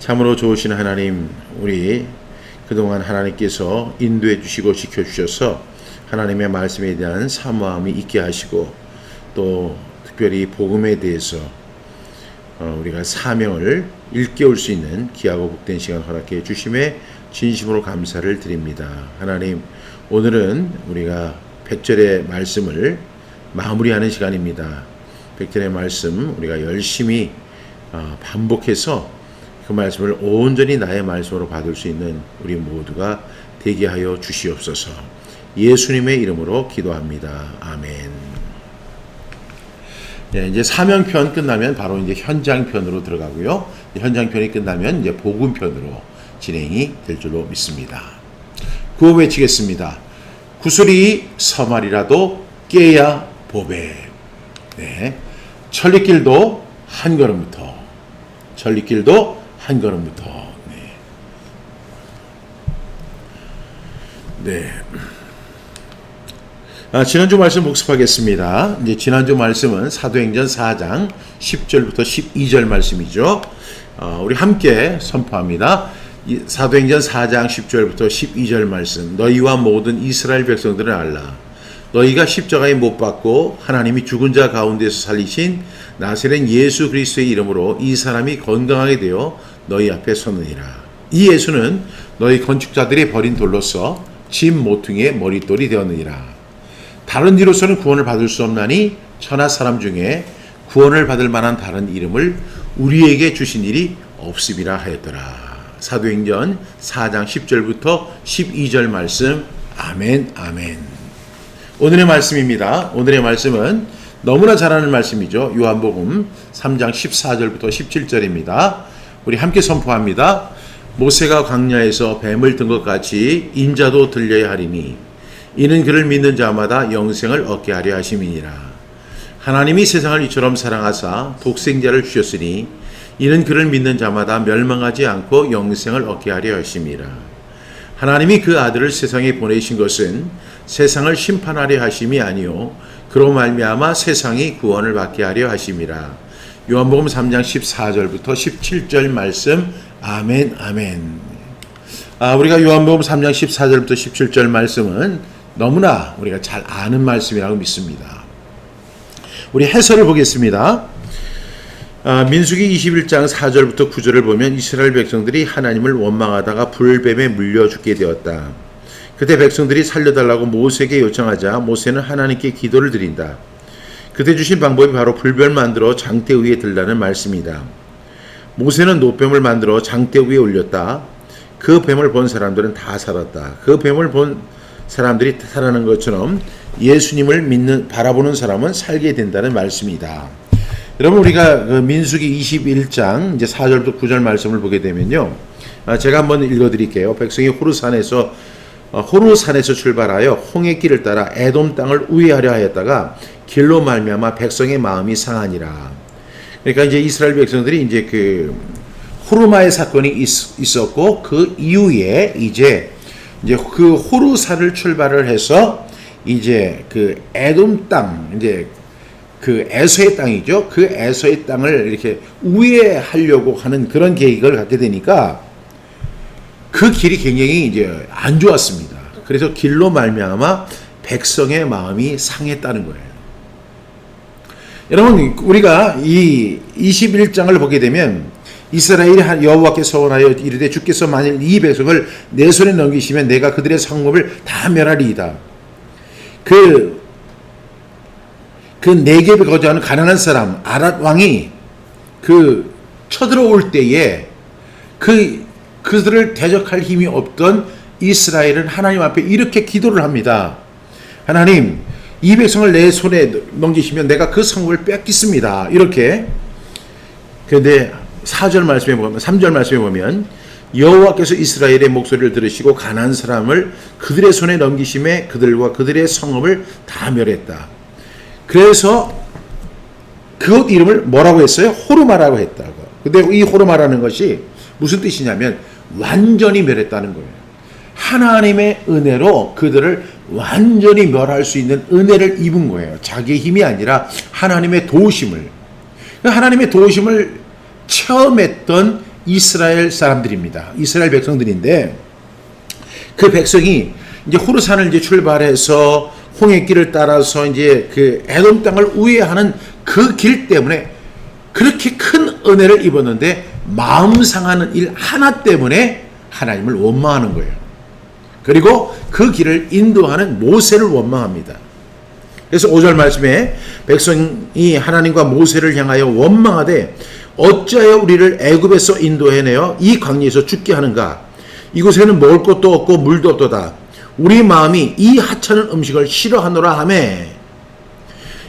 참으로 좋으신 하나님, 우리 그동안 하나님께서 인도해 주시고 지켜주셔서 하나님의 말씀에 대한 사모함이 있게 하시고 또 특별히 복음에 대해서 우리가 사명을 일깨울 수 있는 귀하고 복된 시간 허락해 주심에 진심으로 감사를 드립니다. 하나님, 오늘은 우리가 100절의 말씀을 마무리하는 시간입니다. 100절의 말씀 우리가 열심히 반복해서 그 말씀을 온전히 나의 말씀으로 받을 수 있는 우리 모두가 되게 하여 주시옵소서. 예수님의 이름으로 기도합니다. 아멘. 네, 이제 사명편 끝나면 바로 이제 현장편으로 들어가고요. 현장편이 끝나면 이제 복음편으로 진행이 될 줄로 믿습니다. 구호 외치겠습니다. 구슬이 서말이라도 깨야 보배. 네, 천리길도 한 걸음부터. 천리길도 한 걸음부터. 네. 지난주 말씀 복습하겠습니다. 이제 지난주 말씀은 사도행전 4장 10절부터 12절 말씀이죠. 우리 함께 선포합니다. 사도행전 4장 10절부터 12절 말씀. 너희와 모든 이스라엘 백성들을 알라. 너희가 십자가에 못 박고 하나님이 죽은 자 가운데서 살리신 나사렛 예수 그리스도의 이름으로 이 사람이 건강하게 되어 너희 앞에 서느니라. 이 예수는 너희 건축자들이 버린 돌로서 집 모퉁이의 머릿돌이 되었느니라. 다른 이로서는 구원을 받을 수 없나니 천하 사람 중에 구원을 받을 만한 다른 이름을 우리에게 주신 일이 없음이라 하였더라. 사도행전 4장 10절부터 12절 말씀. 아멘, 아멘. 오늘의 말씀입니다. 오늘의 말씀은 너무나 잘 아는 말씀이죠. 요한복음 3장 14절부터 17절입니다. 우리 함께 선포합니다. 모세가 광야에서 뱀을 든 것 같이 인자도 들려야 하리니 이는 그를 믿는 자마다 영생을 얻게 하려 하심이니라. 하나님이 세상을 이처럼 사랑하사 독생자를 주셨으니 이는 그를 믿는 자마다 멸망하지 않고 영생을 얻게 하려 하심이라. 하나님이 그 아들을 세상에 보내신 것은 세상을 심판하려 하심이 아니요 그로 말미암아 세상이 구원을 받게 하려 하심이라. 요한복음 3장 14절부터 17절 말씀. 아멘, 아멘. 우리가 요한복음 3장 14절부터 17절 말씀은 너무나 우리가 잘 아는 말씀이라고 믿습니다. 우리 해설을 보겠습니다. 민수기 21장 4절부터 9절을 보면 이스라엘 백성들이 하나님을 원망하다가 불뱀에 물려 죽게 되었다. 그때 백성들이 살려달라고 모세에게 요청하자 모세는 하나님께 기도를 드린다. 그때 주신 방법이 바로 불뱀을 만들어 장대 위에 들라는 말씀이다. 모세는 노뱀을 만들어 장대 위에 올렸다. 그 뱀을 본 사람들은 다 살았다. 그 뱀을 본 사람들이 살아난 것처럼 예수님을 바라보는 사람은 살게 된다는 말씀이다. 여러분, 우리가 그 민수기 21장 이제 4절부터 9절 말씀을 보게 되면요. 제가 한번 읽어드릴게요. 백성이 호르산에서 출발하여 홍해길을 따라 에돔 땅을 우회하려 하였다가 길로 말미암아 백성의 마음이 상하니라. 그러니까 이제 이스라엘 백성들이 이제 그 호르마의 사건이 있었고 그 이후에 이제 그 호르산을 출발을 해서 이제 그 에돔 땅, 이제 그 에서의 땅이죠. 그 에서의 땅을 이렇게 우회하려고 하는 그런 계획을 갖게 되니까 그 길이 굉장히 이제 안 좋았습니다. 그래서 길로 말미암아 백성의 마음이 상했다는 거예요. 여러분, 우리가 이 21장을 보게 되면 이스라엘이 여호와께 서원하여 이르되 주께서 만일 이 백성을 내 손에 넘기시면 내가 그들의 성읍을 다 멸하리이다. 그 네겝에 거주하는 가난한 사람 아랏 왕이 그 쳐들어올 때에 그들을 대적할 힘이 없던 이스라엘은 하나님 앞에 이렇게 기도를 합니다. 하나님, 이 백성을 내 손에 넘기시면 내가 그 성읍을 뺏겠습니다. 이렇게. 그런데 4절 말씀에 보면, 3절 말씀에 보면 여호와께서 이스라엘의 목소리를 들으시고 가난한 사람을 그들의 손에 넘기심에 그들과 그들의 성읍을 다 멸했다. 그래서 그곳 이름을 뭐라고 했어요? 호르마라고 했다고. 근데 이 호르마라는 것이 무슨 뜻이냐면 완전히 멸했다는 거예요. 하나님의 은혜로 그들을 완전히 멸할 수 있는 은혜를 입은 거예요. 자기의 힘이 아니라 하나님의 도우심을. 하나님의 도우심을 체험했던 이스라엘 사람들입니다. 이스라엘 백성들인데 그 백성이 이제 호르산을 이제 출발해서 홍해길을 따라서 이제 그 에돔 땅을 우회하는 그 길 때문에 그렇게 큰 은혜를 입었는데 마음 상하는 일 하나 때문에 하나님을 원망하는 거예요. 그리고 그 길을 인도하는 모세를 원망합니다. 그래서 5절 말씀에 백성이 하나님과 모세를 향하여 원망하되 어찌하여 우리를 애굽에서 인도해내어 이 광야에서 죽게 하는가? 이곳에는 먹을 것도 없고 물도 없도다. 우리 마음이 이 하찮은 음식을 싫어하노라 하매.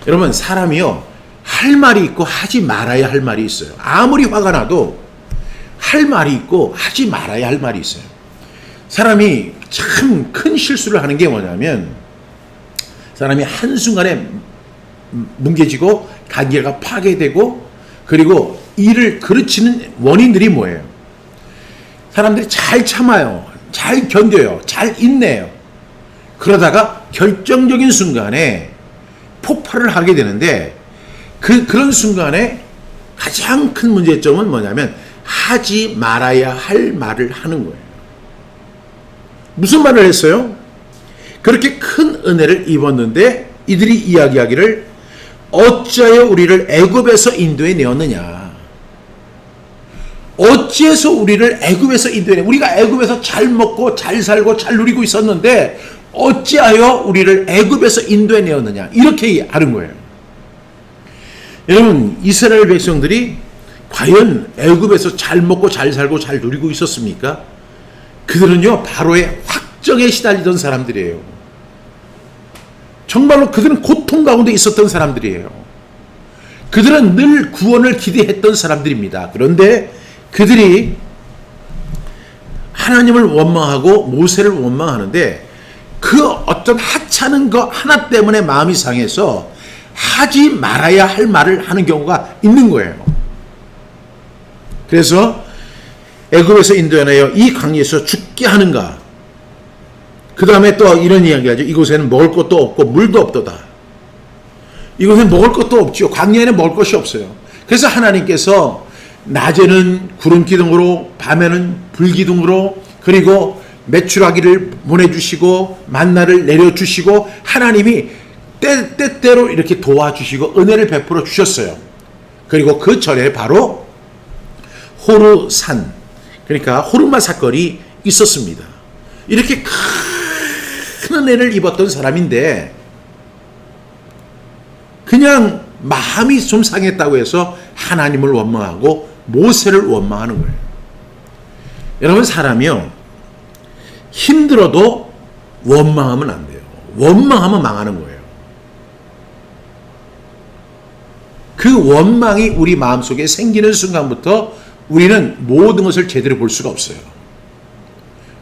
여러분, 사람이요 할 말이 있고 하지 말아야 할 말이 있어요. 아무리 화가 나도 할 말이 있고 하지 말아야 할 말이 있어요. 사람이 참 큰 실수를 하는 게 뭐냐면 사람이 한순간에 뭉개지고 관계가 파괴되고 그리고 일을 그르치는 원인들이 뭐예요? 사람들이 잘 참아요. 잘 견뎌요. 잘 인내요. 그러다가 결정적인 순간에 폭발을 하게 되는데 그런 순간에 가장 큰 문제점은 뭐냐면 하지 말아야 할 말을 하는 거예요. 무슨 말을 했어요? 그렇게 큰 은혜를 입었는데 이들이 이야기하기를 어찌하여 우리를 애굽에서 인도해 내었느냐. 어찌해서 우리를 애굽에서 인도해 내 우리가 애굽에서 잘 먹고 잘 살고 잘 누리고 있었는데 어찌하여 우리를 애굽에서 인도해 내었느냐. 이렇게 하는 거예요. 여러분, 이스라엘 백성들이 과연 애굽에서 잘 먹고 잘 살고 잘 누리고 있었습니까? 그들은요 바로의 확정에 시달리던 사람들이에요. 정말로 그들은 고통 가운데 있었던 사람들이에요. 그들은 늘 구원을 기대했던 사람들입니다. 그런데 그들이 하나님을 원망하고 모세를 원망하는데 그 어떤 하찮은 거 하나 때문에 마음이 상해서 하지 말아야 할 말을 하는 경우가 있는 거예요. 그래서 애굽에서 인도해내어 이 광야에서 죽게 하는가. 그 다음에 또 이런 이야기하죠. 이곳에는 먹을 것도 없고 물도 없도다. 이곳에는 먹을 것도 없죠. 광야에는 먹을 것이 없어요. 그래서 하나님께서 낮에는 구름 기둥으로 밤에는 불 기둥으로 그리고 메추라기를 보내주시고 만나를 내려주시고 하나님이 때때로 이렇게 도와주시고 은혜를 베풀어 주셨어요. 그리고 그 절에 바로 호르산, 그러니까 호르마 사건이 있었습니다. 이렇게 큰 은혜를 입었던 사람인데 그냥 마음이 좀 상했다고 해서 하나님을 원망하고 모세를 원망하는 거예요. 여러분, 사람이요 힘들어도 원망하면 안 돼요. 원망하면 망하는 거예요. 그 원망이 우리 마음속에 생기는 순간부터 우리는 모든 것을 제대로 볼 수가 없어요.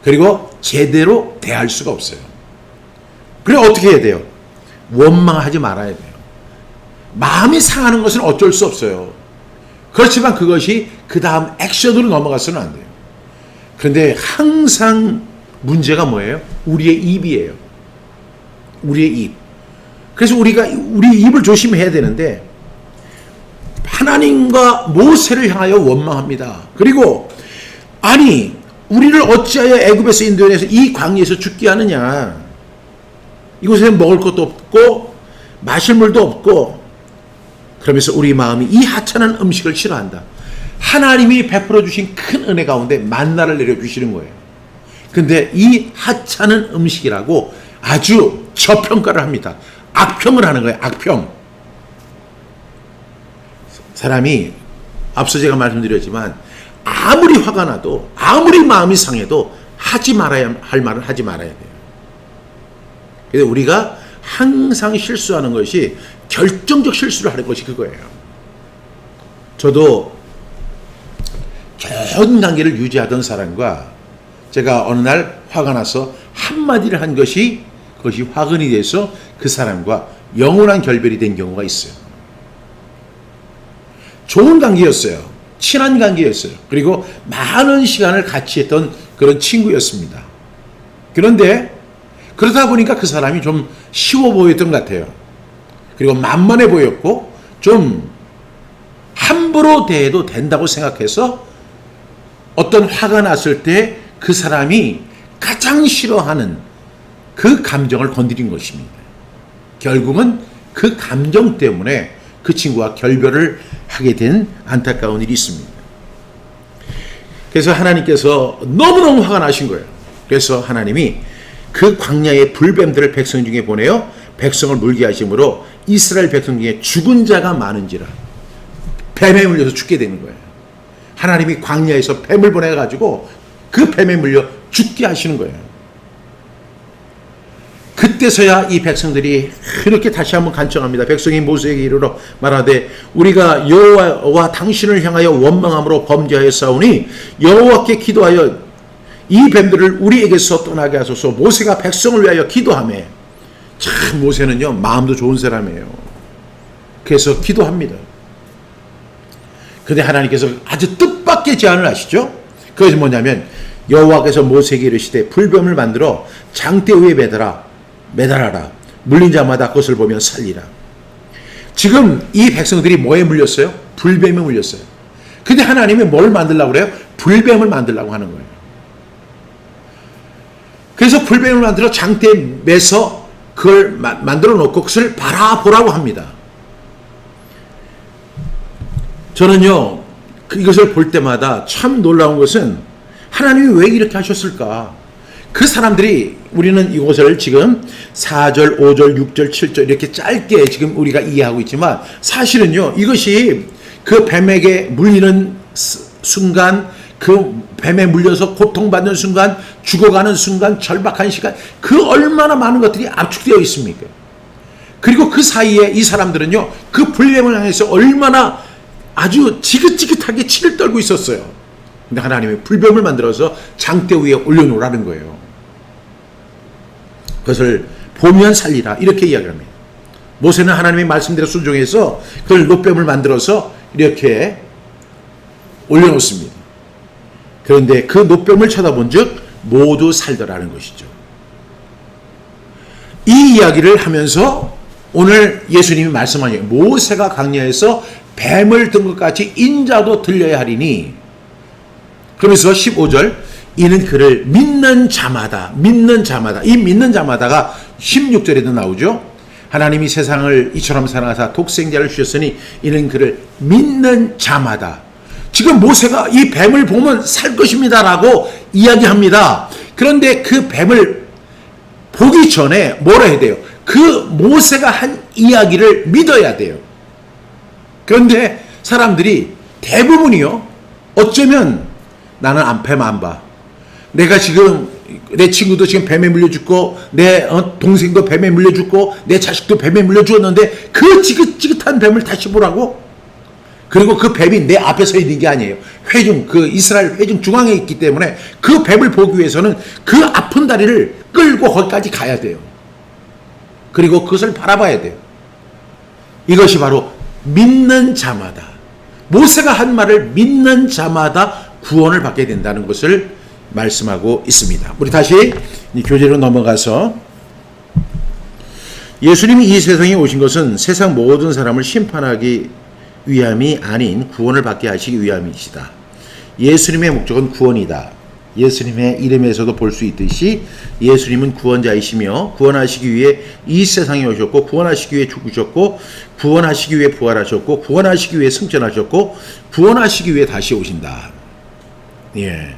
그리고 제대로 대할 수가 없어요. 그래 어떻게 해야 돼요? 원망하지 말아야 돼요. 마음이 상하는 것은 어쩔 수 없어요. 그렇지만 그것이 그 다음 액션으로 넘어가서는 안 돼요. 그런데 항상 문제가 뭐예요? 우리의 입이에요. 우리의 입. 그래서 우리가 우리 입을 조심해야 되는데 하나님과 모세를 향하여 원망합니다. 그리고 아니 우리를 어찌하여 애굽에서 인도해내서 이 광야에서 죽게 하느냐. 이곳에는 먹을 것도 없고 마실 물도 없고 그러면서 우리 마음이 이 하찮은 음식을 싫어한다. 하나님이 베풀어 주신 큰 은혜 가운데 만나를 내려주시는 거예요. 근데 이 하찮은 음식이라고 아주 저평가를 합니다. 악평을 하는 거예요. 악평. 사람이 앞서 제가 말씀드렸지만 아무리 화가 나도 아무리 마음이 상해도 하지 말아야 할 말은 하지 말아야 돼요. 그래서 우리가 항상 실수하는 것이 결정적 실수를 하는 것이 그거예요. 저도 좋은 관계를 유지하던 사람과 제가 어느 날 화가 나서 한마디를 한 것이 그것이 화근이 돼서 그 사람과 영원한 결별이 된 경우가 있어요. 좋은 관계였어요. 친한 관계였어요. 그리고 많은 시간을 같이 했던 그런 친구였습니다. 그런데 그러다 보니까 그 사람이 좀 쉬워 보였던 것 같아요. 그리고 만만해 보였고 좀 함부로 대해도 된다고 생각해서 어떤 화가 났을 때 그 사람이 가장 싫어하는 그 감정을 건드린 것입니다. 결국은 그 감정 때문에 그 친구와 결별을 하게 된 안타까운 일이 있습니다. 그래서 하나님께서 너무너무 화가 나신 거예요. 그래서 하나님이 그 광야의 불뱀들을 백성 중에 보내어 백성을 물게 하심으로 이스라엘 백성 중에 죽은 자가 많은지라 뱀에 물려서 죽게 되는 거예요. 하나님이 광야에서 뱀을 보내가지고 그 뱀에 물려 죽게 하시는 거예요. 그때서야 이 백성들이 이렇게 다시 한번 간청합니다. 백성이 모세에게 이르러 말하되 우리가 여호와와 당신을 향하여 원망함으로 범죄하였사오니 여호와께 기도하여 이 뱀들을 우리에게서 떠나게 하소서. 모세가 백성을 위하여 기도하며, 참 모세는요 마음도 좋은 사람이에요. 그래서 기도합니다. 그런데 하나님께서 아주 뜻밖의 제안을 하시죠. 그것이 뭐냐면 여호와께서 모세에게 이르시되 불뱀을 만들어 장대 위에 매달아라. 물린 자마다 그것을 보면 살리라. 지금 이 백성들이 뭐에 물렸어요? 불뱀에 물렸어요. 근데 하나님이 뭘 만들려고 그래요? 불뱀을 만들려고 하는 거예요. 그래서 불뱀을 만들어 장대에 매서 그걸 만들어 놓고 그것을 바라보라고 합니다. 저는요 이것을 볼 때마다 참 놀라운 것은 하나님이 왜 이렇게 하셨을까? 그 사람들이, 우리는 이것을 지금 4절, 5절, 6절, 7절 이렇게 짧게 지금 우리가 이해하고 있지만 사실은요 이것이 그 뱀에게 물리는 순간, 그 뱀에 물려서 고통받는 순간, 죽어가는 순간, 절박한 시간, 그 얼마나 많은 것들이 압축되어 있습니까? 그리고 그 사이에 이 사람들은요 그 불뱀을 향해서 얼마나 아주 지긋지긋하게 치를 떨고 있었어요. 근데 하나님이 불뱀을 만들어서 장대 위에 올려놓으라는 거예요. 그것을 보면 살리라 이렇게 이야기합니다. 모세는 하나님의 말씀대로 순종해서 그걸 노뱀을 만들어서 이렇게 올려놓습니다. 그런데 그 노뱀을 쳐다본 즉 모두 살더라는 것이죠. 이 이야기를 하면서 오늘 예수님이 말씀하니 모세가 광야에서 뱀을 든 것 같이 인자도 들려야 하리니, 그러면서 15절 이는 그를 믿는 자마다 이 믿는 자마다가 16절에도 나오죠. 하나님이 세상을 이처럼 사랑하사 독생자를 주셨으니 이는 그를 믿는 자마다. 지금 모세가 이 뱀을 보면 살 것입니다 라고 이야기합니다. 그런데 그 뱀을 보기 전에 뭐라 해야 돼요? 그 모세가 한 이야기를 믿어야 돼요. 그런데 사람들이 대부분이요 어쩌면 나는 뱀 안 봐. 내가 지금 내 친구도 지금 뱀에 물려 죽고 내 동생도 뱀에 물려 죽고 내 자식도 뱀에 물려 죽었는데 그 지긋지긋한 뱀을 다시 보라고? 그리고 그 뱀이 내 앞에 서 있는 게 아니에요. 회중, 그 이스라엘 회중 중앙에 있기 때문에 그 뱀을 보기 위해서는 그 아픈 다리를 끌고 거기까지 가야 돼요. 그리고 그것을 바라봐야 돼요. 이것이 바로 믿는 자마다, 모세가 한 말을 믿는 자마다 구원을 받게 된다는 것을 말씀하고 있습니다. 우리 다시 교재로 넘어가서, 예수님이 이 세상에 오신 것은 세상 모든 사람을 심판하기 위함이 아닌 구원을 받게 하시기 위함이시다. 예수님의 목적은 구원이다. 예수님의 이름에서도 볼 수 있듯이 예수님은 구원자이시며 구원하시기 위해 이 세상에 오셨고, 구원하시기 위해 죽으셨고, 구원하시기 위해 부활하셨고, 구원하시기 위해 승천하셨고, 구원하시기 위해 다시 오신다. 예.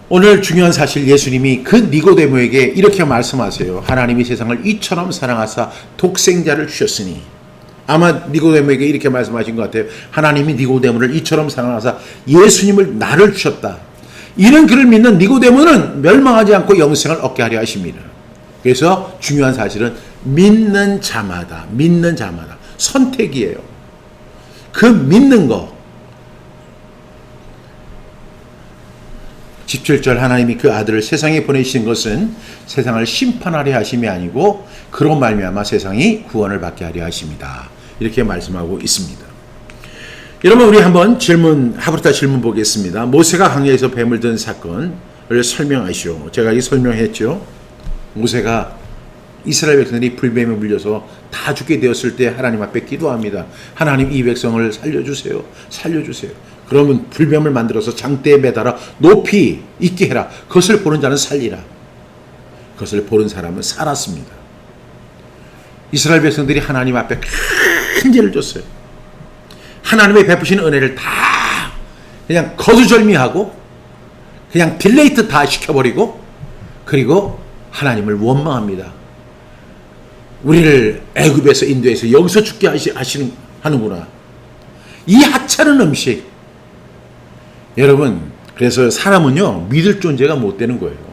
오늘 중요한 사실, 예수님이 그 니고데모에게 이렇게 말씀하세요. 하나님이 세상을 이처럼 사랑하사 독생자를 주셨으니. 아마 니고데모에게 이렇게 말씀하신 것 같아요. 하나님이 니고데모를 이처럼 사랑하사 예수님을 나를 주셨다. 이는 그를 믿는 니고데모는 멸망하지 않고 영생을 얻게 하려 하십니다. 그래서 중요한 사실은 믿는 자마다 선택이에요. 그 믿는 거. 17절 하나님이 그 아들을 세상에 보내신 것은 세상을 심판하려 하심이 아니고 그로 말미암아 세상이 구원을 받게 하려 하십니다. 이렇게 말씀하고 있습니다. 여러분, 우리 한번 하브르타 질문 보겠습니다. 모세가 광야에서 뱀을 든 사건을 설명하시오. 제가 이 설명했죠. 모세가 이스라엘 백성들이 불뱀에 물려서 다 죽게 되었을 때 하나님 앞에 기도합니다. 하나님, 이 백성을 살려주세요. 그러면 불뱀을 만들어서 장대에 매달아 높이 있게 해라. 그것을 보는 자는 살리라. 그것을 보는 사람은 살았습니다. 이스라엘 백성들이 하나님 앞에 큰 죄를 졌어요. 하나님의 베푸신 은혜를 다 그냥 거두절미하고 그냥 딜레이트 다 시켜버리고 그리고 하나님을 원망합니다. 우리를 애굽에서 인도해서 여기서 죽게 하는구나. 이 하찮은 음식. 여러분, 그래서 사람은요 믿을 존재가 못 되는 거예요.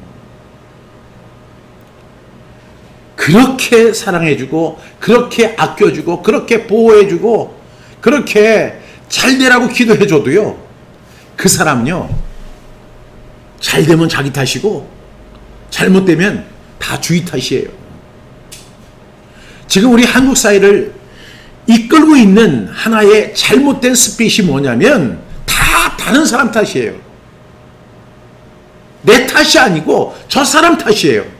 그렇게 사랑해주고 그렇게 아껴주고 그렇게 보호해주고 그렇게 잘 되라고 기도해줘도요 그 사람요 잘 되면 자기 탓이고 잘못되면 다 주의 탓이에요. 지금 우리 한국 사회를 이끌고 있는 하나의 잘못된 스핏이 뭐냐면 다 다른 사람 탓이에요. 내 탓이 아니고 저 사람 탓이에요.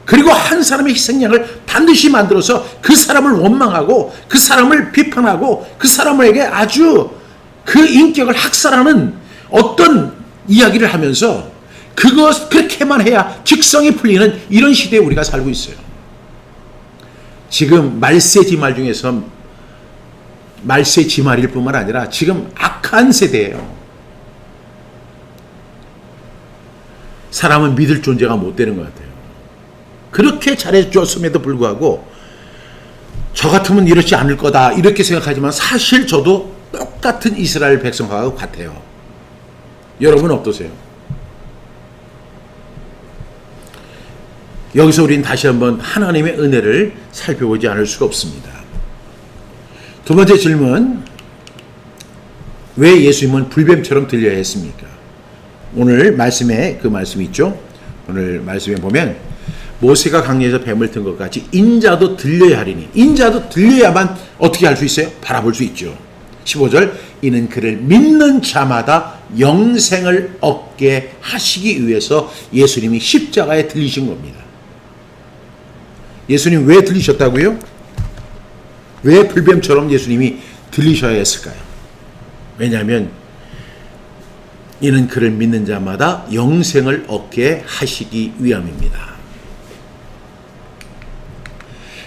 그리고 한 사람의 희생양을 반드시 만들어서 그 사람을 원망하고 그 사람을 비판하고 그 사람에게 아주 그 인격을 학살하는 어떤 이야기를 하면서 그렇게만 해야 직성이 풀리는 이런 시대에 우리가 살고 있어요. 지금 말세지말 중에서 말세지말일 뿐만 아니라 지금 악한 세대예요. 사람은 믿을 존재가 못 되는 것 같아요. 그렇게 잘해줬음에도 불구하고 저 같으면 이렇지 않을 거다 이렇게 생각하지만 사실 저도 똑같은 이스라엘 백성과 같아요. 여러분 어떠세요? 여기서 우리는 다시 한번 하나님의 은혜를 살펴보지 않을 수가 없습니다. 두 번째 질문, 왜 예수님은 불뱀처럼 들려야 했습니까? 오늘 말씀에 그 말씀이 있죠. 오늘 말씀에 보면 모세가 강리에서 뱀을 든 것 같이 인자도 들려야 하리니, 인자도 들려야만 어떻게 할 수 있어요? 바라볼 수 있죠. 15절, 이는 그를 믿는 자마다 영생을 얻게 하시기 위해서 예수님이 십자가에 들리신 겁니다. 예수님 왜 들리셨다고요? 왜 불뱀처럼 예수님이 들리셔야 했을까요? 왜냐하면 이는 그를 믿는 자마다 영생을 얻게 하시기 위함입니다.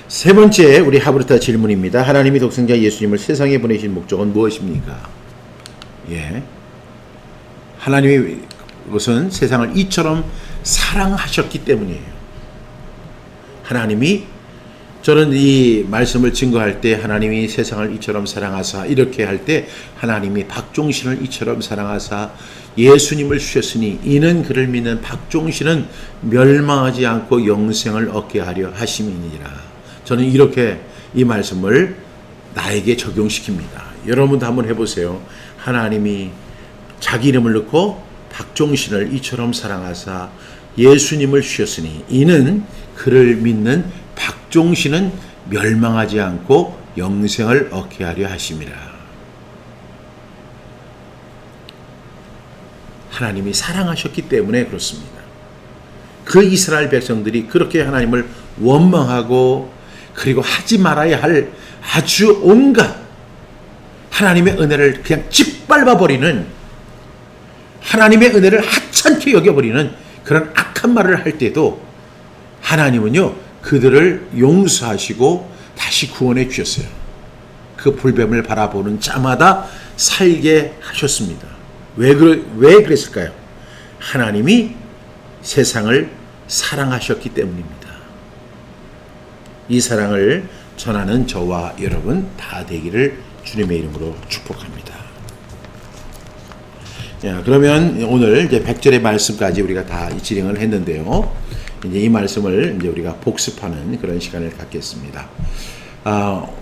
세 번째 우리 하브르타 질문입니다. 하나님이 독생자 예수님을 세상에 보내신 목적은 무엇입니까? 하나님이 그것은 세상을 이처럼 사랑하셨기 때문이에요. 하나님이, 저는 이 말씀을 증거할 때 하나님이 세상을 이처럼 사랑하사 이렇게 할 때 하나님이 박종신을 이처럼 사랑하사 예수님을 주셨으니 이는 그를 믿는 박종신은 멸망하지 않고 영생을 얻게 하려 하심이니라. 저는 이렇게 이 말씀을 나에게 적용시킵니다. 여러분도 한번 해보세요. 하나님이 자기 이름을 넣고 박종신을 이처럼 사랑하사 예수님을 주셨으니 이는 그를 믿는 박종신은 멸망하지 않고 영생을 얻게 하려 하심이라. 하나님이 사랑하셨기 때문에 그렇습니다. 그 이스라엘 백성들이 그렇게 하나님을 원망하고 그리고 하지 말아야 할 아주 온갖 하나님의 은혜를 그냥 짓밟아버리는, 하나님의 은혜를 하찮게 여겨버리는 그런 악한 말을 할 때도 하나님은요 그들을 용서하시고 다시 구원해 주셨어요. 그 불뱀을 바라보는 자마다 살게 하셨습니다. 왜 그랬을까요? 하나님이 세상을 사랑하셨기 때문입니다. 이 사랑을 전하는 저와 여러분 다 되기를 주님의 이름으로 축복합니다. 그러면 오늘 이제 100절의 말씀까지 우리가 다 진행을 했는데요. 이제 이 말씀을 이제 우리가 복습하는 그런 시간을 갖겠습니다.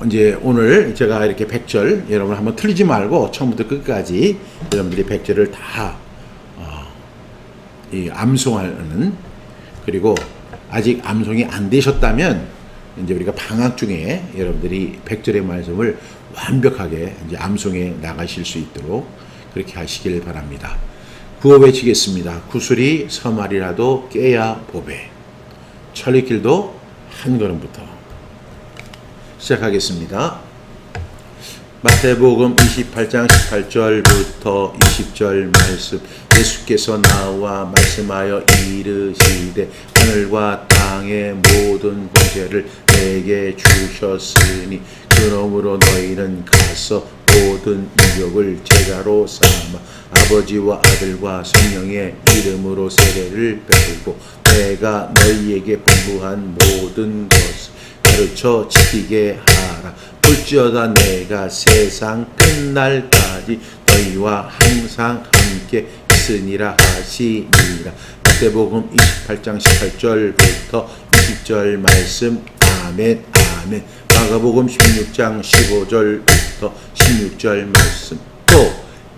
이제 오늘 제가 이렇게 100절 여러분 한번 틀리지 말고 처음부터 끝까지 여러분들이 100절을 다 암송하는, 그리고 아직 암송이 안 되셨다면 이제 우리가 방학 중에 여러분들이 100절의 말씀을 완벽하게 이제 암송해 나가실 수 있도록 그렇게 하시길 바랍니다. 구호 외치겠습니다. 구슬이 서말이라도 깨야 보배, 천리길도 한 걸음부터. 시작하겠습니다. 마태복음 28장 18절부터 20절 말씀. 예수께서 나와 말씀하여 이르시되 하늘과 땅의 모든 권세를 내게 주셨으니 그러므로 너희는 가서 모든 민족을 제자로 삼아 아버지와 아들과 성령의 이름으로 세례를 베풀고 내가 너희에게 분부한 모든 것을 가르쳐 지키게 하라. 볼지어다 내가 세상 끝날까지 너희와 항상 함께 있으니라 하시니라. 마태복음 28장 18절부터 20절 말씀. 아멘 아멘. 마가복음 16장 15절부터 16절 말씀. 또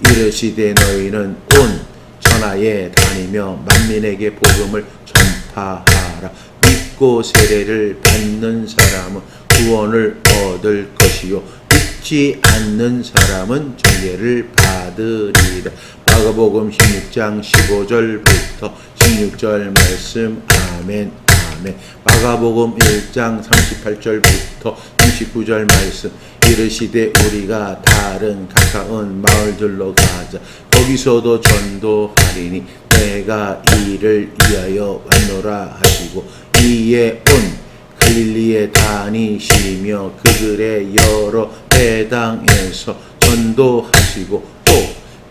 이르시되 너희는 온 천하에 다니며 만민에게 복음을 전파하라. 믿고 세례를 받는 사람은 구원을 얻을 것이요 믿지 않는 사람은 정죄를 받으리라. 마가복음 16장 15절부터 16절 말씀. 아멘 아멘. 마가복음 1장 38절부터 39절 말씀. 이르시되 우리가 다른 가까운 마을들로 가자. 거기서도 전도하리니 내가 이를 위하여 왔노라 하시고 이에 온 갈릴리에 다니시며 그들의 여러 회당에서 전도하시고 또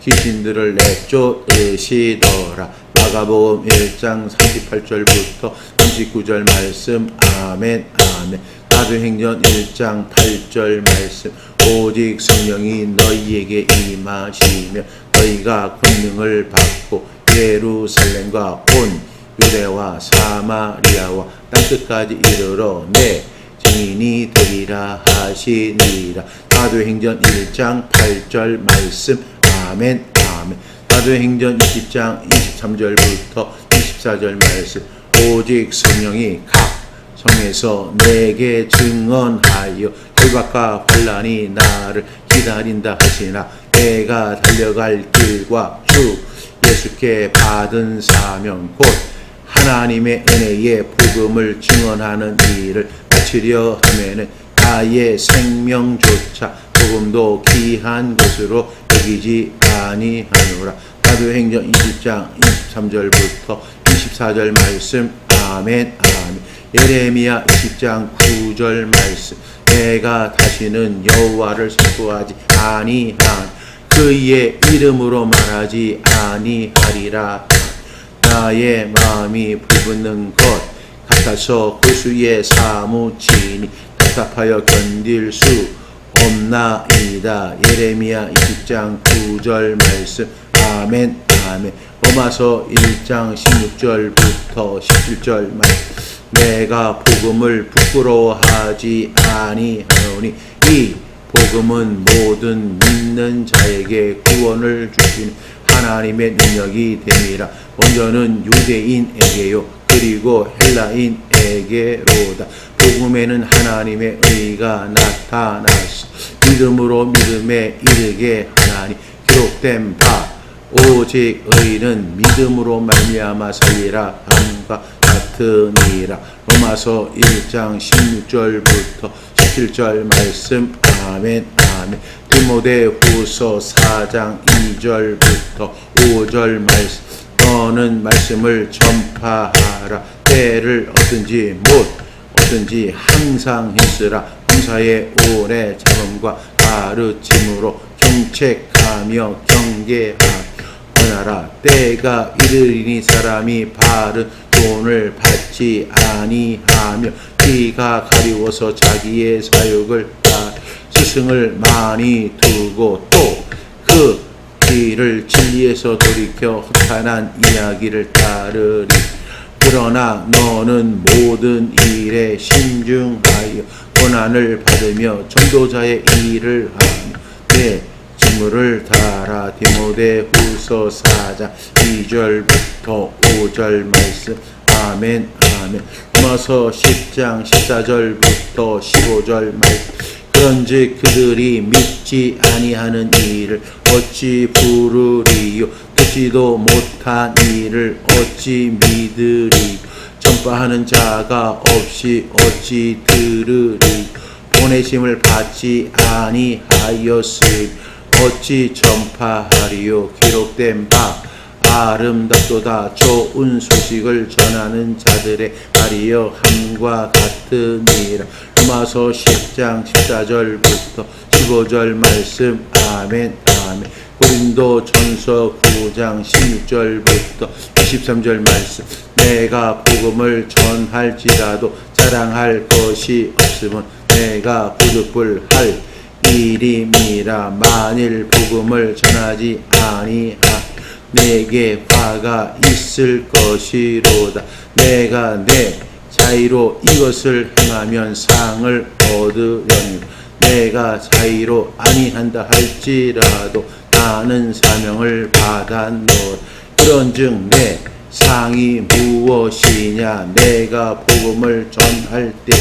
귀신들을 내쫓으시더라. 마가복음 1장 38절부터 39절 말씀. 아멘 아멘. 사도행전 1장 8절 말씀. 오직 성령이 너희에게 임하시며 너희가 권능을 받고 예루살렘과 온 유대와 사마리아와 땅끝까지 이르러 내 증인이 되리라 하시니라. 사도행전 1장 8절 말씀. 아멘 아멘. 사도행전 20장 23절부터 24절 말씀. 오직 성령이 각 성에서 내게 증언하여 결박과 환난이 나를 기다린다 하시나 내가 달려갈 길과 주 예수께 받은 사명 곧 하나님의 은혜의 복음을 증언하는 일을 마치려 하면은 나의 생명조차 조금도 귀한 것으로 여기지 아니하노라. 사도행전 20장 23절부터 24절 말씀. 아멘 아멘. 예레미야 20장 9절 말씀. 내가 다시는 여호와를 선포하지 아니한 그의 이름으로 말하지 아니하리라. 나의 마음이 불붙는 것 같아서 고수에 사무치니 답답하여 견딜 수 없나이다. 예레미야 20장 9절 말씀. 아멘 아멘. 로마서 1장 16절부터 17절 말씀. 내가 복음을 부끄러워하지 아니하노니 이 복음은 모든 믿는 자에게 구원을 주신 하나님의 능력이 됨이라. 먼저는 유대인에게요 그리고 헬라인에게로다. 복음에는 하나님의 의가 나타났어 믿음으로 믿음에 이르게 하나니 기록된 바 오직 의는 믿음으로 말미암아 살리라 함과 같으니라. 로마서 1장 16절부터 17절 말씀. 아멘 아멘. 디모데후서 4장 2절부터 5절 말씀. 너는 말씀을 전파하라. 때를 얻든지 못 얻든지 항상 힘쓰라. 범사의 오래 참음과 가르침으로 경책하며 경계하라. 하라. 때가 이르리니 사람이 바른 돈을 받지 아니하며 귀가 가리워서 자기의 사욕을 따라 스승을 많이 두고 또 그 길을 진리에서 돌이켜 허탄한 이야기를 따르리. 그러나 너는 모든 일에 신중하여 고난을 받으며 전도자의 일을 하며 내 직무를 다하라. 디모데후서 4장 2절부터 5절 말씀. 아멘 아멘. 로마서 10장 14절부터 15절 말씀. 그런즉 그들이 믿지 아니하는 일을 어찌 부르리요 듣지도 못한 일을 어찌 믿으리 전파하는 자가 없이 어찌 들으리 보내심을 받지 아니하였으니 어찌 전파하리요. 기록된 바 아름답도다. 좋은 소식을 전하는 자들의 말이여 함과 같으니라. 로마서 10장 14절부터 15절 말씀. 아멘 아멘. 고린도 전서 9장 16절부터 23절 말씀. 내가 복음을 전할지라도 자랑할 것이 없으면 내가 부득불할 일임이라. 만일 복음을 전하지 아니하 내게 화가 있을 것이로다. 내가 내 자의로 이것을 행하면 상을 얻으려니 내가 자의로 아니한다 할지라도 나는 사명을 받았노라. 그런즉 내 상이 무엇이냐. 내가 복음을 전할 때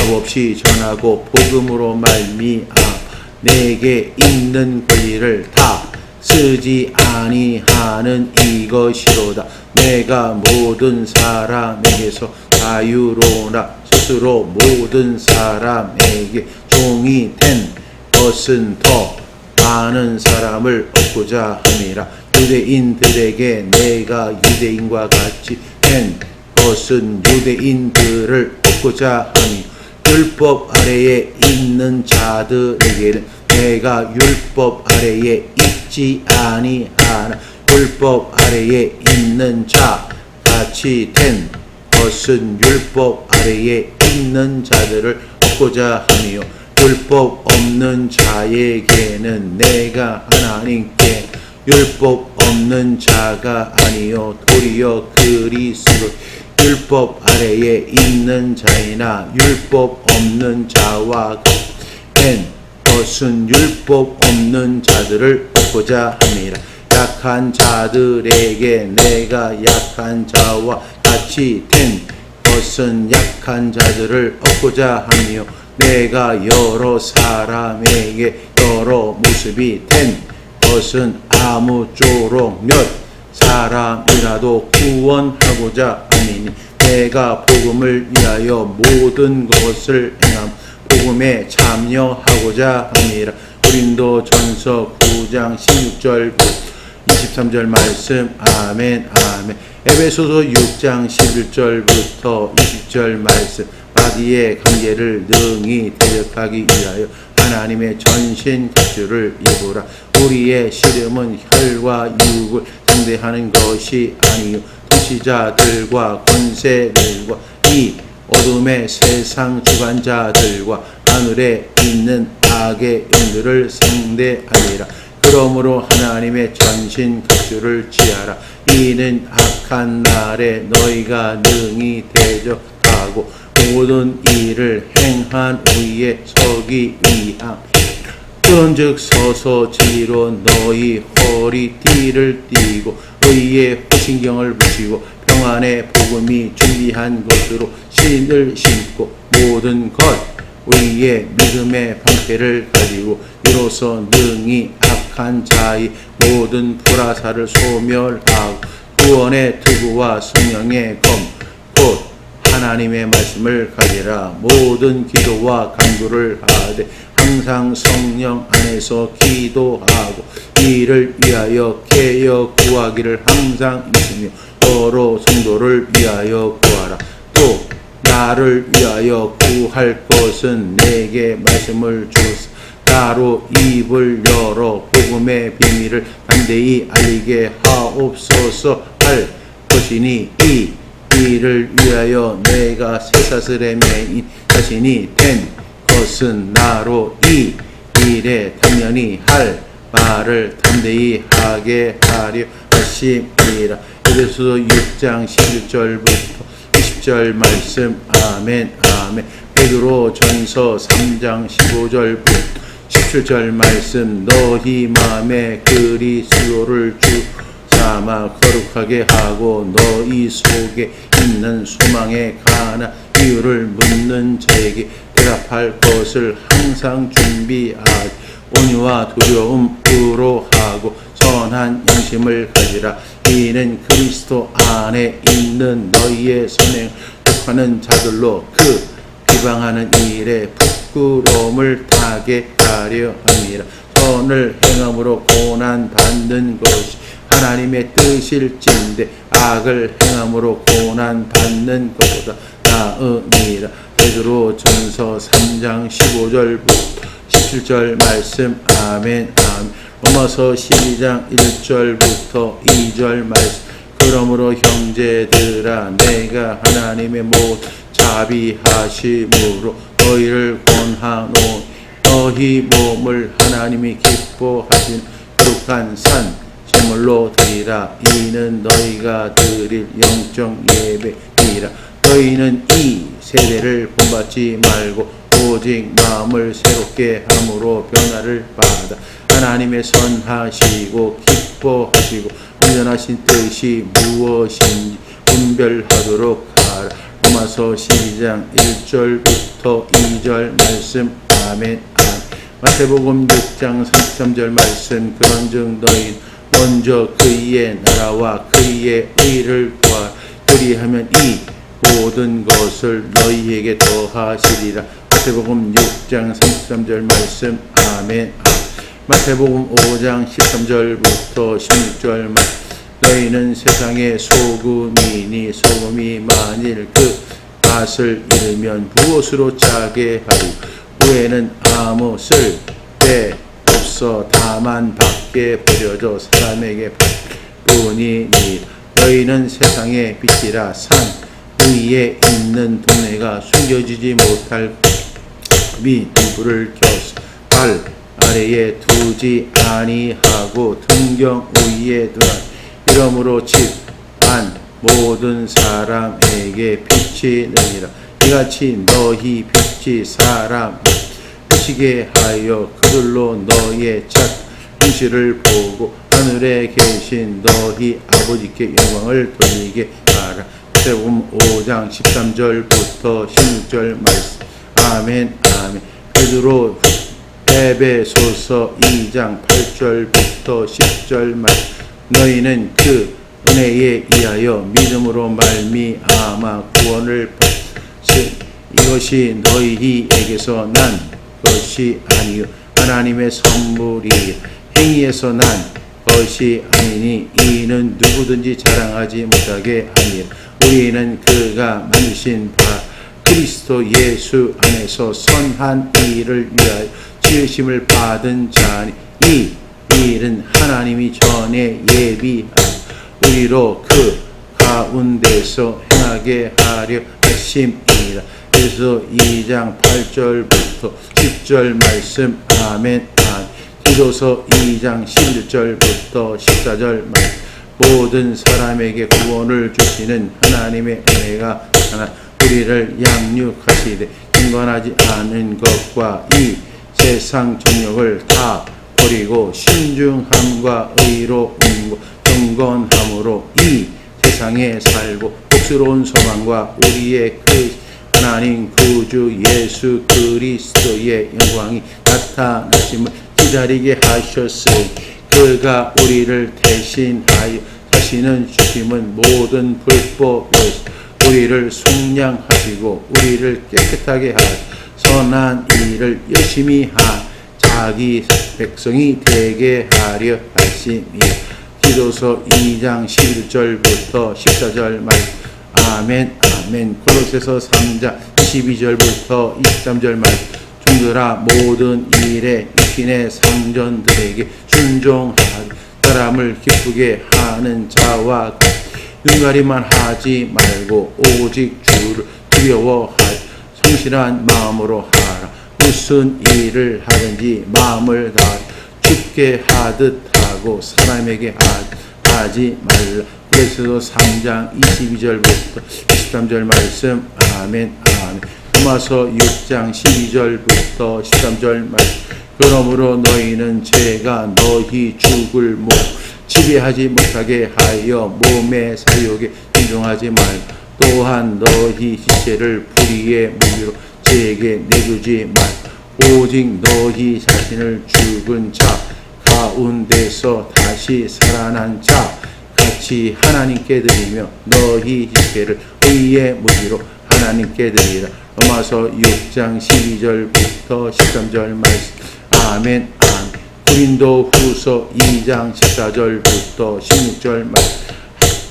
값없이 전하고 복음으로 말미암아 내게 있는 권리를 다 쓰지 아니하는 이것이로다. 내가 모든 사람에게서 자유로우나 스스로 모든 사람에게 종이 된 것은 더 많은 사람을 얻고자 함이라. 유대인들에게 내가 유대인과 같이 된 것은 유대인들을 얻고자 하니 율법 아래에 있는 자들에게는 내가 율법 아래에 있지 아니하나 율법 아래에 있는 자 같이 된 것은 율법 아래에 있는 자들을 얻고자 하며 율법 없는 자에게는 내가 하나님께 율법 없는 자가 아니요 도리어 그리스도 율법 아래에 있는 자이나 율법 없는 자와 같은 것은 율법 없는 자들을 얻고자 함이라. 약한 자들에게 내가 약한 자와 같이 된 것은 약한 자들을 얻고자 하며 내가 여러 사람에게 여러 모습이 된 것은 아무쪼록 몇 사람이라도 구원하고자 함이니 내가 복음을 위하여 모든 것을 행함 복음에 참여하고자 함이라. 고린도 전서 9장 16절부터 23절 말씀. 아멘 아멘. 에베소서 6장 11절부터 20절 말씀. 마귀의 관계를 능히 대적하기 위하여 하나님의 전신 갑주를 입으라. 우리의 씨름은 혈과 육을 상대하는 것이 아니요 통치자들과 권세들과 이 어둠의 세상 주관자들과 하늘에 있는 악의 영들을 상대하니라. 그러므로 하나님의 전신 갑주를 취하라. 이는 악한 날에 너희가 능히 대적하고 모든 일을 행한 후에 서기 위함. 그런즉 서서 지로 너희 허리띠를 띠고 의의 호신경을 붙이고 평안의 복음이 준비한 것으로 신을 신고 모든 것 위에 믿음의 방패를 가지고 이로써 능히 악한 자의 모든 불화살을 소멸하고 구원의 투구와 성령의 검 곧 하나님의 말씀을 가지라. 모든 기도와 간구를 하되 항상 성령 안에서 기도하고 이를 위하여 깨어 구하기를 항상 있으며 여러 성도를 위하여 구하라. 또 나를 위하여 구할 것은 내게 말씀을 주소서. 나로 입을 열어 복음의 비밀을 담대히 알리게 하옵소서 할 것이니 이 일을 위하여 내가 쇠사슬의 메인 자신이 된 것은 나로 이 일에 당연히 할 말을 담대히 하게 하려 하심이라. 에베소서 6장 11절부터 20절 말씀. 아멘 아멘. 베드로 전서 3장 15절부터 17절 말씀. 너희 마음에 그리스도를 주 삼아 거룩하게 하고 너희 속에 있는 소망에 관한 이유를 묻는 자에게 대답할 것을 항상 준비하되 온유와 두려움으로 하고 선한 양심을 가지라. 이는 그리스도 안에 있는 너희의 선행을 하는 자들로 그 비방하는 일에 부끄러움을 당하게 하려 함이라. 선을 행함으로 고난 받는 것이 하나님의 뜻일진데 악을 행함으로 고난 받는 것보다 나으니라. 베드로 전서 3장 15절부터 17절 말씀. 아멘. 아멘. 로마서 12장 1절부터 2절 말씀. 그러므로 형제들아 내가 하나님의 모든 자비하심으로 너희를 권하노니 너희 몸을 하나님이 기뻐하신 거룩한 산 제물로 드리라. 이는 너희가 드릴 영적 예배이라. 너희는 이 세대를 본받지 말고 오직 마음을 새롭게 함으로 변화를 받아 하나님의 선하시고 기뻐하시고 온전하신 뜻이 무엇인지 분별하도록 하라. 로마서 12장 1절부터 2절 말씀. 아멘. 아멘. 마태복음 6장 33절 말씀. 그런즉 너희 먼저 그의 나라와 그의 의를 구하라. 그리하면 이 모든 것을 너희에게 더하시리라. 마태복음 6장 33절 말씀. 아멘. 마태복음 5장 13절부터 16절 말씀. 너희는 세상의 소금이니 소금이 만일 그 맛을 잃으면 무엇으로 짜게 하리요. 후에는 아무 쓸데 없어 다만 밖에 버려져 사람에게 뿐이니. 너희는 세상의 빛이라. 산 위에 있는 동네가 숨겨지지 못할 미 불을 켜서 발 아래에 두지 아니하고 등경 위에 두라. 이러므로 집 안 모든 사람에게 빛이 되리라. 이같이 너희 빛이 사람 비치게 하여 그들로 너희의 착 행실을 보고 하늘에 계신 너희 아버지께 영광을 돌리게 하라. 마태복음 5장 13절부터 16절 말씀. 아멘. 아멘. 베드로 에베소서 2장 8절부터 10절 말씀. 너희는 그 은혜에 의하여 믿음으로 말미암아 구원을 받으시. 이것이 너희에게서 난 것이 아니요 하나님의 선물이 행위에서 난 것이 아니니 이는 누구든지 자랑하지 못하게 하니라. 우리는 그가 만드신 바 그리스도 예수 안에서 선한 일을 위하여 지으심을 받은 자니 이 일은 하나님이 전에 예비한 우리로 그 가운데서 행하게 하려 하심이라. 그래서 2장 8절부터 10절 말씀. 아멘. 아멘. 디도서 2장 11절부터 14절 말씀. 모든 사람에게 구원을 주시는 하나님의 은혜가 나타나 우리를 양육하시되 경건하지 않은 것과 이 세상 정욕을 다 버리고 신중함과 의로움과 경건함으로 이 세상에 살고 복스러운 소망과 우리의 그 하나님 구주 예수 그리스도의 영광이 나타나심을 기다리게 하셨으니 그가 우리를 대신하여 자신은 주심은 모든 불법에서 우리를 속량하시고 우리를 깨끗하게 하여 선한 일을 열심히 한 자기 백성이 되게 하려 하심이라. 디도서 2장 11절부터 14절 말씀. 아멘. 아멘. 골로새서 3장 12절부터 23절 말씀. 종들아 모든 일에 육신의 상전들에게 순종하리. 사람을 기쁘게 하는 자와 눈가리만 하지 말고 오직 주를 두려워하여 성실한 마음으로 하라. 무슨 일을 하든지 마음을 다하여 주께 하듯 하고 사람에게 하지 말라. 그래서 3장 22절부터 23절 말씀. 아멘. 아멘. 로마서 6장 12절부터 13절 말씀. 그러므로 너희는 죄가 너희 죽을 몸 지배하지 못하게 하여 몸의 사욕에 순종하지 말고 또한 너희 지체를 불의의 무기로 죄에게 내주지 말고 오직 너희 자신을 죽은 자 가운데서 다시 살아난 자 같이 하나님께 드리며 너희 지체를 의의 무기로 하나님께 드리라. 로마서 6장 12절부터 13절 말씀. 아멘. 아멘. 고린도 후서 2장 14절부터 16절 말씀.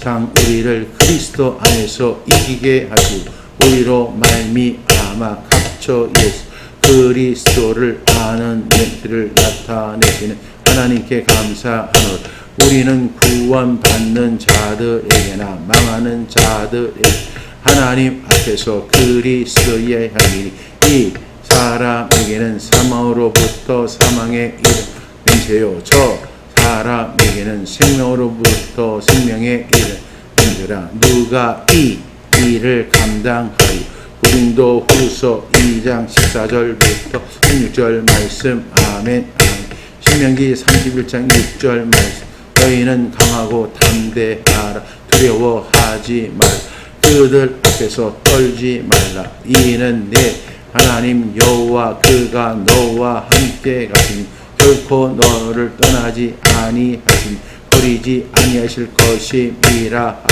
장 우리를 그리스도 안에서 이기게 하시고 우리로 말미암아 갇혀 예수 그리스도를 아는 멘트를 나타내시는 하나님께 감사하노라. 우리는 구원받는 자들에게나 망하는 자들에게 하나님 앞에서 그리스도의 향이니 이 사람에게는 사망으로부터 사망의 이름 명세요 저 사람에게는 생명으로부터 생명의 이름 명세라. 누가 이 일을 감당하리. 고린도 후서 2장 14절부터 16절 말씀. 아멘. 아멘. 신명기 31장 6절 말씀. 너희는 강하고 담대하라. 두려워하지 말라. 그들 앞에서 떨지 말라. 이는 내 하나님 여호와 그가 너와 함께 가시니 결코 너를 떠나지 아니하시니 버리지 아니하실 것임이라.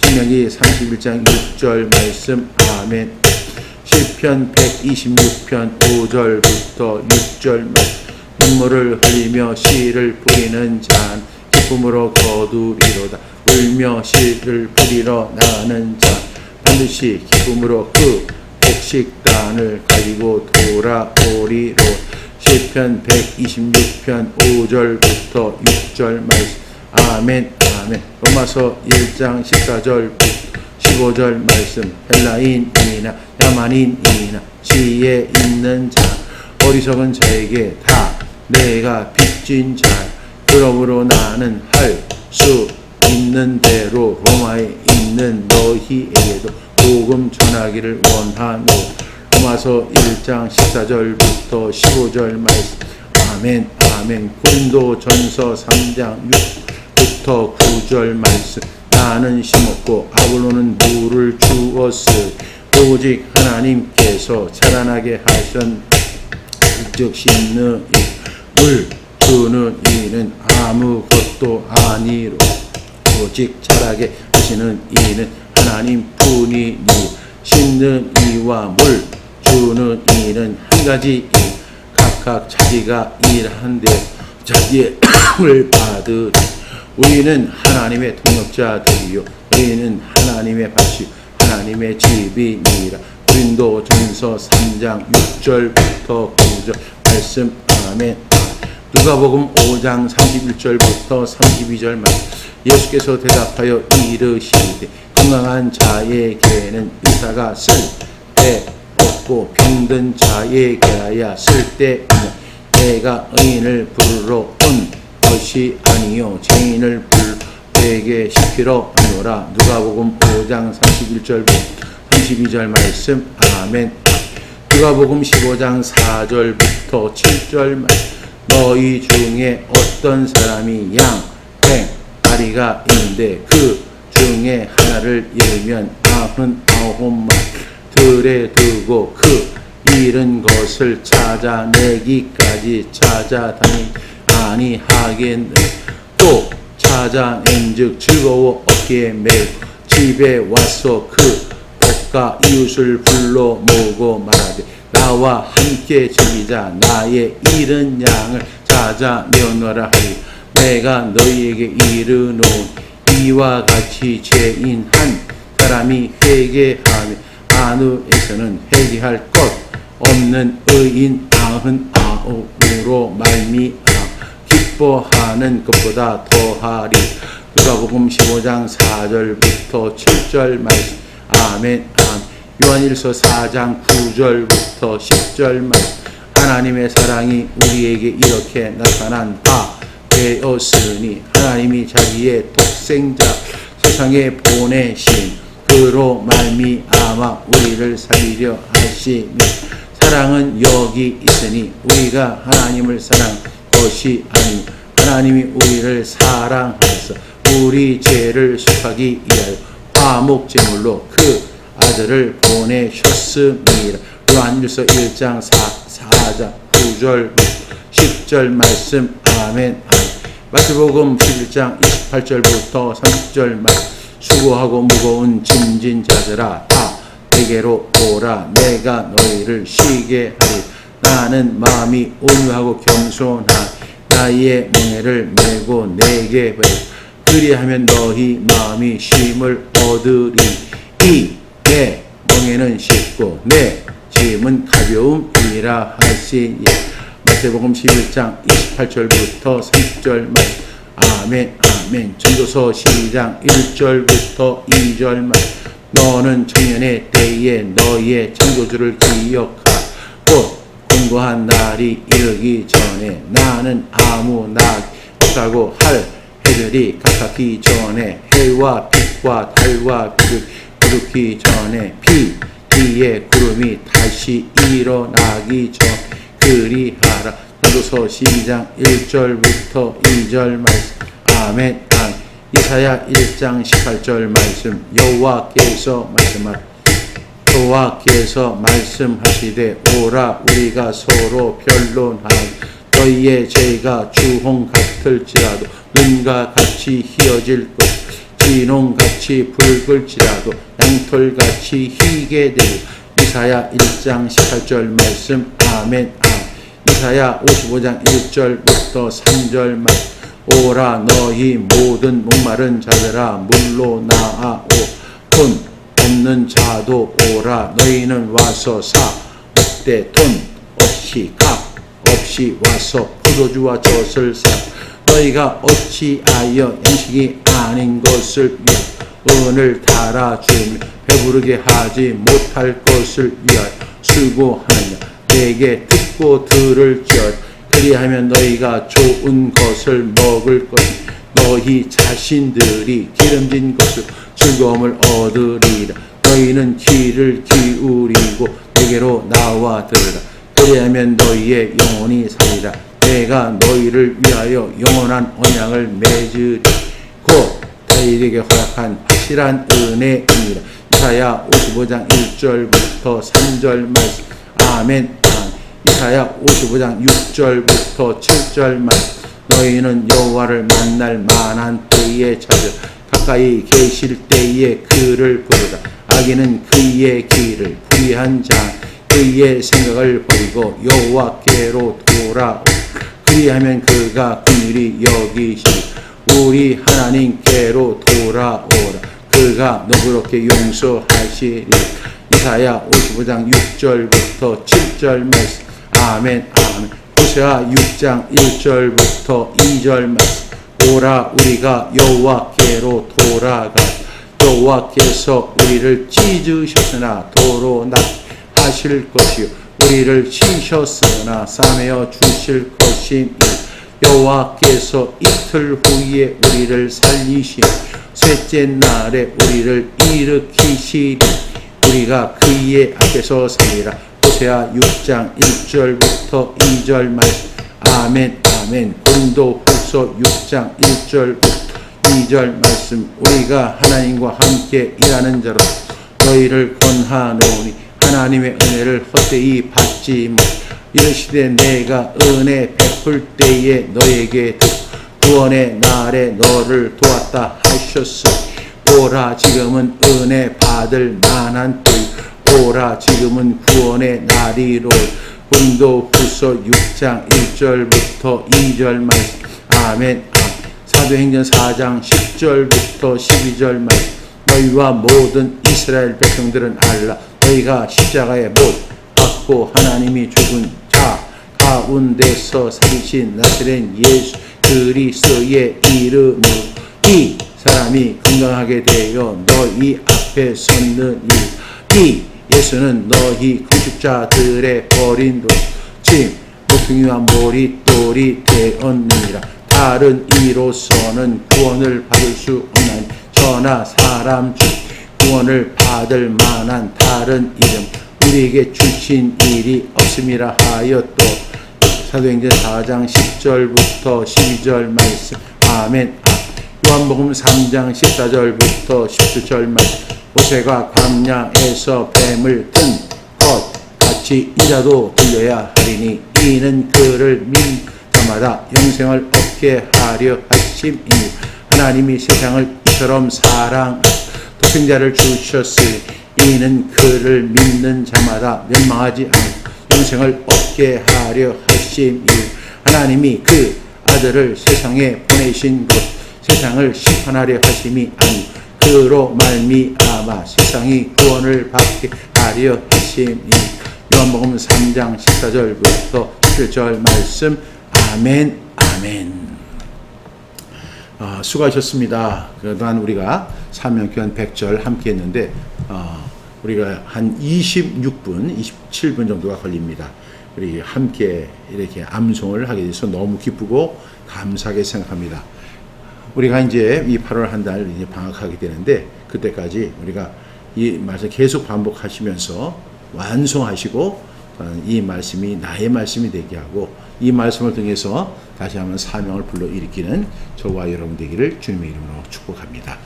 신명기 31장 6절 말씀. 아멘. 시편 126편 5절부터 6절 말씀. 눈물을 흘리며 씨를 뿌리는 자는 기쁨으로 거두리로다. 울며 씨를 뿌리러 나가는 자 반드시 기쁨으로 그 곡식단을 가지고 돌아오리로. 시편 126편 5절부터 6절 말씀. 아멘. 아멘. 로마서 1장 14절부터 15절 말씀. 헬라인이나 야만인이나 지혜 있는 자 어리석은 자에게 다 내가 빚진 자 그러므로 나는 할 수 있는 대로 로마에 있는 너희에게도 복음 전하기를 원하노. 로마서 1장 14절부터 15절 말씀. 아멘. 아멘. 고린도 전서 3장 6부터 9절 말씀. 나는 심었고 아볼로는 물을 주었으니 오직 하나님께서 자라나게 하신 즉 심는 물 주는 이는 아무것도 아니로 오직 자라게 하시는 이는 하나님뿐이니 심는 이와 물 주는 이는 한 가지 일 각각 자기가 일한데 자기의 을 받으리. 우리는 하나님의 동역자들이요 우리는 하나님의 밭이 하나님의 집이니라. 고린도 전서 3장 6절부터 9절 말씀. 아멘. 누가복음 5장 31절부터 32절 말씀. 예수께서 대답하여 이르시되 건강한 자에게는 의사가 쓸데 없고 병든 자에게야 쓸데있냐. 내가 의인을 부르러 온 것이 아니요 죄인을 되게 시키러 오노라. 누가복음 5장 31절부터 32절 말씀. 아멘. 누가복음 15장 4절부터 7절 말씀. 너희 중에 어떤 사람이 양, 팽, 다리가 있는데 그 중에 하나를 잃으면 99마리 들에 두고 그 잃은 것을 찾아내기까지 찾아다니 아니하겠느냐. 또 찾아낸즉 즐거워 어깨에 메고 집에 와서 그 복과 이웃을 불러 모으고 말하되 나와 함께 즐기자. 나의 잃은 양을 찾아내어노라 하리. 내가 너희에게 이르노니 이와 같이 죄인 한 사람이 회개하며 하늘에서는 회개할 것 없는 의인 99으로 말미암아 기뻐하는 것보다 더하리. 누가복음 15장 4절부터 7절 말씀. 아멘. 아멘. 요한일서 4장 9절부터 10절 말씀. 하나님의 사랑이 우리에게 이렇게 나타난 바 되었으니 하나님이 자기의 독생자 세상에 보내신 그로 말미암아 우리를 살리려 하시니 사랑은 여기 있으니 우리가 하나님을 사랑한 것이 아니니 하나님이 우리를 사랑하셔서 우리 죄를 속하기 위하여 화목제물로 그 아들을 보내셨습니다. 요한일서 1장 4장 9절 10절 말씀. 아멘. 마태복음 11장 28절부터 30절 말씀. 수고하고 무거운 짐진 자들아 다 내게로 오라. 내가 너희를 쉬게 하리. 나는 마음이 온유하고 경솔하니 나의 멍에를 메고 내게 배우라. 그리하면 너희 마음이 쉼을 얻으리. 이 내 멍에는 쉽고 내 짐은 가벼움이라 하시니. 마태복음 11장 28절부터 30절 말씀. 아멘 아멘. 전도서 12장 1절부터 2절 말씀. 너는 청년의 때에 너희의 창조주를 기억하고 공고한 날이 이르기 전에 나는 아무 낙 없다고 할 해들이 가깝기 전에 해와 빛과 달과 빛을 거두기 전에 뒤에 구름이 다시 일어나기 전 그리하라. 전도서 12장 1절부터 2절 말씀. 아멘 아멘. 이사야 1장 18절 말씀. 여호와께서 말씀하시되 오라 우리가 서로 변론하니 너희의 죄가 주홍 같을지라도 눈과 같이 희어질 것 진홍같이 붉을지라도 양털같이 희게 되리. 이사야 1장 18절 말씀. 아멘 아멘. 이사야 55장 1절부터 3절 말씀. 오라 너희 모든 목마른 자들아 물로 나아오. 돈 없는 자도 오라. 너희는 와서 사 없되 돈 없이 값 없이 와서 포도주와 젖을 사. 너희가 어찌하여 양식이 아닌 것을 위하여 은을 달아주며 배부르게 하지 못할 것을 위하여 수고하느냐. 내게 듣고 들을지어다. 그리하면 너희가 좋은 것을 먹을 것이며 너희 자신들이 기름진 것을 즐거움을 얻으리라. 너희는 귀를 기울이고 내게로 나와 들으라. 그리하면 너희의 영혼이 살리라. 내가 너희를 위하여 영원한 언약을 맺으리. 곧 다윗에게 허락한 확실한 은혜이니라. 이사야 55장 1절부터 3절 말씀. 아멘 아멘. 이사야 55장 6절부터 7절 말씀. 너희는 여호와를 만날 만한 때에 찾으라. 가까이 계실 때에 그를 부르라. 악인은 그의 길을 불의한 자 그의 생각을 버리고 여호와께로 돌아오라. 그리하면 그가 긍휼히 여기시니 우리 하나님께로 돌아오라. 그가 너그럽게 용서하시리. 이사야 55장 6절부터 7절 말씀. 아멘 아멘. 호세아 6장 1절부터 2절 말씀. 오라 우리가 여호와께로 돌아가. 여호와께서 우리를 찢으셨으나 도로 낫하실 것이요 우리를 치셨으나 싸매어 주실 것이니. 여호와께서 이틀 후에 우리를 살리시니 셋째 날에 우리를 일으키시리. 우리가 그의 앞에서 살리라. 호세아 6장 1절부터 2절 말씀. 아멘 아멘. 고린도후서 6장 1절부터 2절 말씀. 우리가 하나님과 함께 일하는 자로 너희를 권하노니 하나님의 은혜를 헛되이 받지 마. 이르시되 내가 은혜 베풀 때에 너에게 구원의 날에 너를 도왔다 하셨으니 오라 지금은 은혜 받을 만한 때이 오라 지금은 구원의 날이로. 고린도후서 6장 1절부터 2절 말씀. 아멘 아멘. 사도행전 4장 10절부터 12절 말씀. 너희와 모든 이스라엘 백성들은 알라. 너희가 십자가에 못 박고 하나님이 죽은 자 가운데서 살리신 나사렛 예수 그리스도의 이름으로 이 사람이 건강하게 되어 너희 앞에 섰느니 이 예수는 너희 건축자들의 버린 돌짐 모퉁이와 모릿돌이 되었느니라. 다른 이로서는 구원을 받을 수 없나니 저나 사람 중 구원을 받을 만한 다른 이름 우리에게 주신 일이 없음이라 하여. 또 사도행전 4장 10절부터 12절 말씀. 아멘. 요한복음 3장 14절부터 17절 말씀. 모세가 광야에서 뱀을 든 것 같이 이라도 들려야 하리니 이는 그를 믿는 자마다 영생을 얻게 하려 하심이니 하나님이 세상을 이처럼 사랑하사 독생자를 주셨으니 이는 그를 믿는 자마다 멸망하지 않고 영생을 얻게 하려 하심이요. 하나님이 그 아들을 세상에 보내신 것 세상을 심판하려 하심이 아니고 그로 말미암아 세상이 구원을 받게 하려 하심이니. 요한복음 3장 14절부터 17절 말씀. 아멘 아멘. 수고하셨습니다. 그동안 우리가 사명교환 100절 함께 했는데 우리가 한 26분, 27분 정도가 걸립니다. 우리 함께 이렇게 암송을 하게 돼서 너무 기쁘고 감사하게 생각합니다. 우리가 이제 이 8월 한 달 이제 방학하게 되는데 그때까지 우리가 이 말씀 계속 반복하시면서 완성하시고 이 말씀이 나의 말씀이 되게 하고 이 말씀을 통해서 다시 한번 사명을 불러일으키는 저와 여러분 되기를 주님의 이름으로 축복합니다.